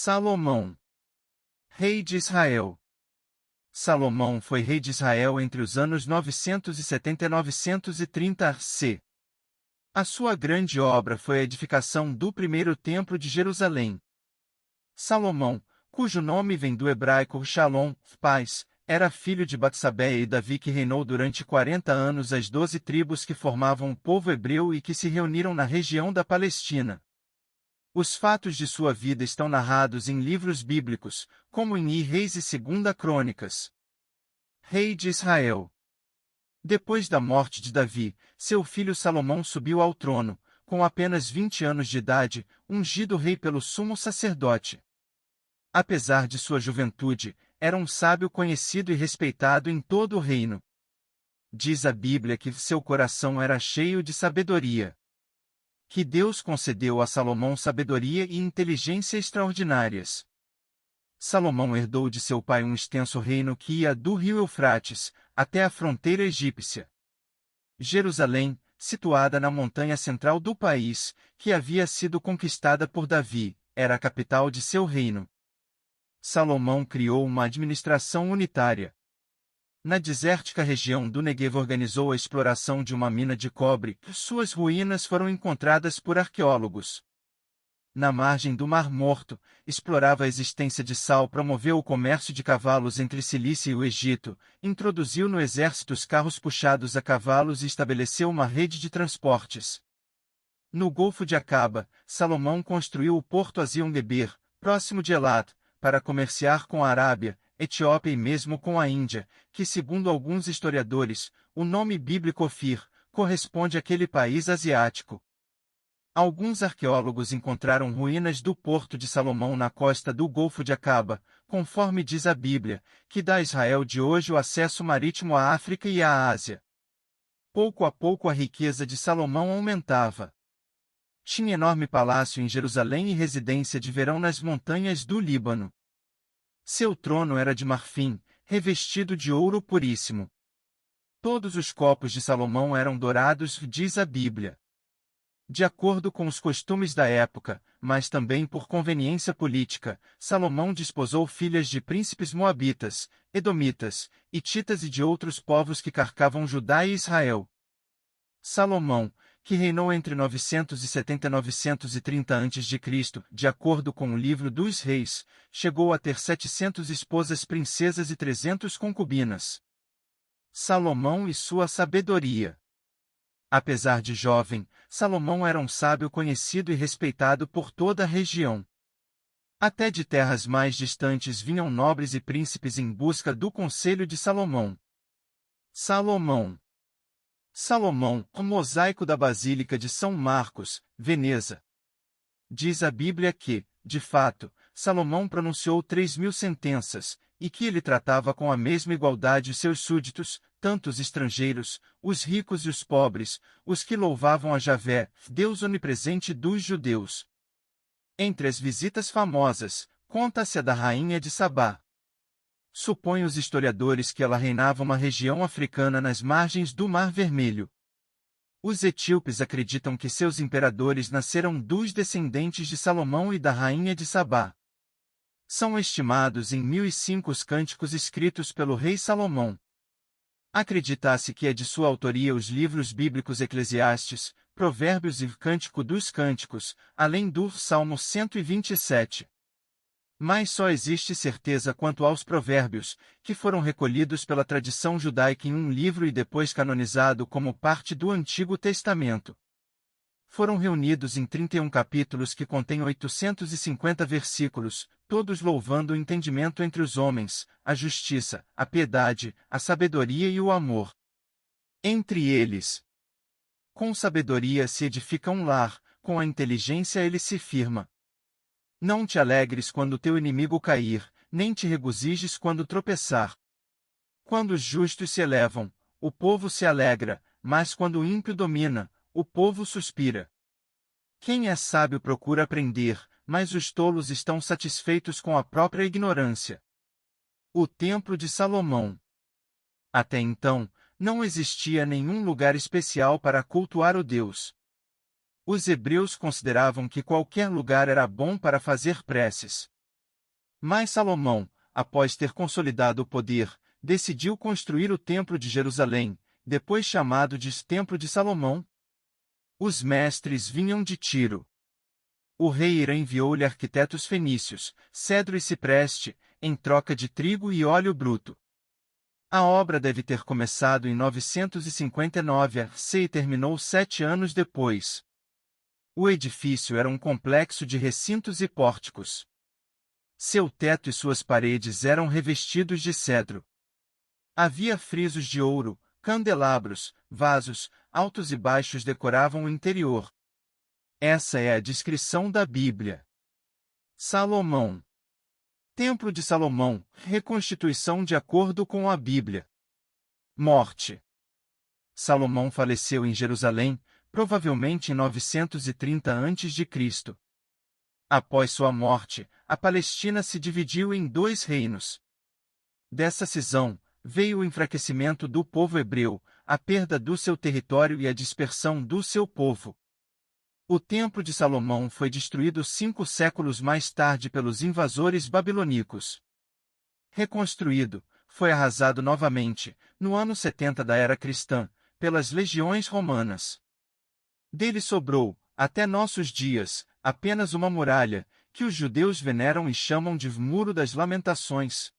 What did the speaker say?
Salomão, rei de Israel. Salomão foi rei de Israel entre os anos 970 e 930 c. A sua grande obra foi a edificação do primeiro templo de Jerusalém. Salomão, cujo nome vem do hebraico Shalom, paz, era filho de Batsabeia e Davi, que reinou durante 40 anos as 12 tribos que formavam o povo hebreu e que se reuniram na região da Palestina. Os fatos de sua vida estão narrados em livros bíblicos, como em Reis e 2 Crônicas. Rei de Israel. Depois da morte de Davi, seu filho Salomão subiu ao trono, com apenas 20 anos de idade, ungido rei pelo sumo sacerdote. Apesar de sua juventude, era um sábio conhecido e respeitado em todo o reino. Diz a Bíblia que seu coração era cheio de sabedoria. Que Deus concedeu a Salomão sabedoria e inteligência extraordinárias. Salomão herdou de seu pai um extenso reino que ia do rio Eufrates até a fronteira egípcia. Jerusalém, situada na montanha central do país, que havia sido conquistada por Davi, era a capital de seu reino. Salomão criou uma administração unitária. Na desértica região do Neguev organizou a exploração de uma mina de cobre. Suas ruínas foram encontradas por arqueólogos. Na margem do Mar Morto, explorava a existência de sal, promoveu o comércio de cavalos entre Cilícia e o Egito, introduziu no exército os carros puxados a cavalos e estabeleceu uma rede de transportes. No Golfo de Acaba, Salomão construiu o porto Azion-Geber, próximo de Elat, para comerciar com a Arábia, Etiópia e mesmo com a Índia, que, segundo alguns historiadores, o nome bíblico Ofir corresponde àquele país asiático. Alguns arqueólogos encontraram ruínas do porto de Salomão na costa do Golfo de Acaba, conforme diz a Bíblia, que dá a Israel de hoje o acesso marítimo à África e à Ásia. Pouco a pouco a riqueza de Salomão aumentava. Tinha enorme palácio em Jerusalém e residência de verão nas montanhas do Líbano. Seu trono era de marfim, revestido de ouro puríssimo. Todos os copos de Salomão eram dourados, diz a Bíblia. De acordo com os costumes da época, mas também por conveniência política, Salomão desposou filhas de príncipes moabitas, edomitas, hititas e de outros povos que cercavam Judá e Israel. Salomão, que reinou entre 970 e 930 a.C., de acordo com o livro dos Reis, chegou a ter 700 esposas princesas e 300 concubinas. Salomão e sua sabedoria. Apesar de jovem, Salomão era um sábio conhecido e respeitado por toda a região. Até de terras mais distantes vinham nobres e príncipes em busca do conselho de Salomão. Salomão, o mosaico da Basílica de São Marcos, Veneza. Diz a Bíblia que, de fato, Salomão pronunciou 3.000 sentenças, e que ele tratava com a mesma igualdade os seus súditos, tanto os estrangeiros, os ricos e os pobres, os que louvavam a Javé, Deus onipresente dos judeus. Entre as visitas famosas, conta-se a da rainha de Sabá. Supõem os historiadores que ela reinava uma região africana nas margens do Mar Vermelho. Os etíopes acreditam que seus imperadores nasceram dos descendentes de Salomão e da rainha de Sabá. São estimados em 1005 os cânticos escritos pelo rei Salomão. Acredita-se que é de sua autoria os livros bíblicos Eclesiastes, Provérbios e Cântico dos Cânticos, além do Salmo 127. Mas só existe certeza quanto aos provérbios, que foram recolhidos pela tradição judaica em um livro e depois canonizado como parte do Antigo Testamento. Foram reunidos em 31 capítulos que contêm 850 versículos, todos louvando o entendimento entre os homens, a justiça, a piedade, a sabedoria e o amor. Entre eles, com sabedoria se edifica um lar, com a inteligência ele se firma. Não te alegres quando teu inimigo cair, nem te regozijes quando tropeçar. Quando os justos se elevam, o povo se alegra, mas quando o ímpio domina, o povo suspira. Quem é sábio procura aprender, mas os tolos estão satisfeitos com a própria ignorância. O Templo de Salomão. Até então, não existia nenhum lugar especial para cultuar o Deus. Os hebreus consideravam que qualquer lugar era bom para fazer preces. Mas Salomão, após ter consolidado o poder, decidiu construir o Templo de Jerusalém, depois chamado de Templo de Salomão. Os mestres vinham de Tiro. O rei Irã enviou-lhe arquitetos fenícios, cedro e cipreste, em troca de trigo e óleo bruto. A obra deve ter começado em 959 a.C. e terminou 7 anos depois. O edifício era um complexo de recintos e pórticos. Seu teto e suas paredes eram revestidos de cedro. Havia frisos de ouro, candelabros, vasos, altos e baixos decoravam o interior. Essa é a descrição da Bíblia. Salomão. Templo de Salomão, reconstituição de acordo com a Bíblia. Morte. Salomão faleceu em Jerusalém, provavelmente em 930 a.C. Após sua morte, a Palestina se dividiu em 2 reinos. Dessa cisão, veio o enfraquecimento do povo hebreu, a perda do seu território e a dispersão do seu povo. O Templo de Salomão foi destruído 5 séculos mais tarde pelos invasores babilônicos. Reconstruído, foi arrasado novamente, no ano 70 da era cristã, pelas legiões romanas. Dele sobrou, até nossos dias, apenas uma muralha, que os judeus veneram e chamam de Muro das Lamentações.